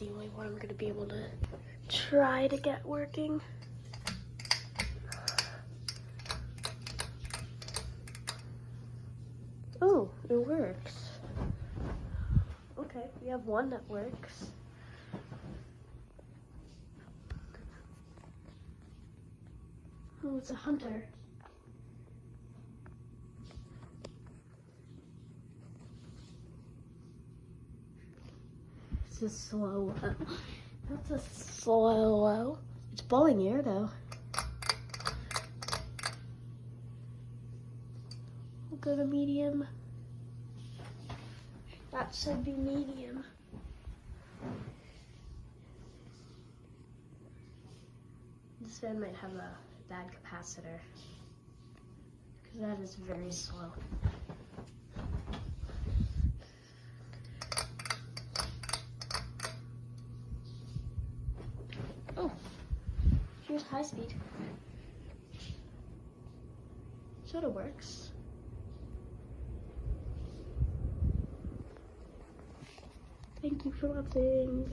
the only one I'm gonna be able to try to get working. Oh, it works. Okay, we have one that works. Oh, it's a hunter. It's a slow. That's a slow. It's blowing air though. We'll go to medium. That should be medium. This fan might have a bad capacitor because that is very slow. Oh, here's high speed. Sort of works. Thank you for watching.